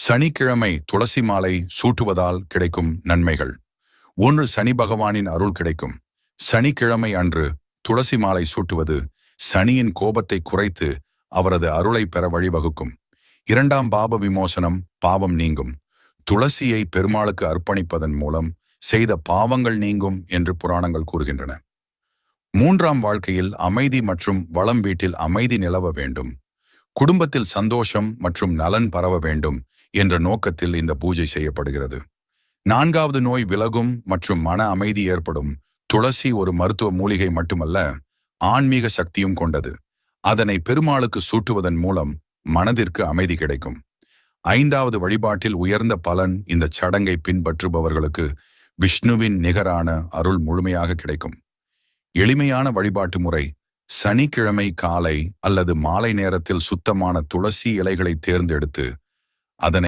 சனிக்கிழமை துளசி மாலை சூட்டுவதால் கிடைக்கும் நன்மைகள். 1. சனி பகவானின் அருள் கிடைக்கும். சனிக்கிழமை அன்று துளசி மாலை சூட்டுவது சனியின் கோபத்தை குறைத்து அவரது அருளை பெற வழிவகுக்கும். 2. பாப விமோசனம், பாவம் நீங்கும். துளசியை பெருமாளுக்கு அர்ப்பணிப்பதன் மூலம் செய்த பாவங்கள் நீங்கும் என்று புராணங்கள் கூறுகின்றன. 3. வாழ்க்கையில் அமைதி மற்றும் வளம். வீட்டில் அமைதி நிலவ வேண்டும், குடும்பத்தில் சந்தோஷம் மற்றும் நலன் பரவ வேண்டும் என்ற நோக்கத்தில் இந்த பூஜை செய்யப்படுகிறது. 4. நோய் விலகும் மற்றும் மன அமைதி ஏற்படும். துளசி ஒரு மருத்துவ மூலிகை மட்டுமல்ல, ஆன்மீக சக்தியும் கொண்டது. அதனை பெருமாளுக்கு சூட்டுவதன் மூலம் மனதிற்கு அமைதி கிடைக்கும். 5. வழிபாட்டில் உயர்ந்த பலன். இந்த சடங்கை பின்பற்றுபவர்களுக்கு விஷ்ணுவின் நிகரான அருள் முழுமையாக கிடைக்கும். எளிமையான வழிபாட்டு முறை. சனிக்கிழமை காலை அல்லது மாலை நேரத்தில் சுத்தமான துளசி இலைகளை தேர்ந்தெடுத்து அதனை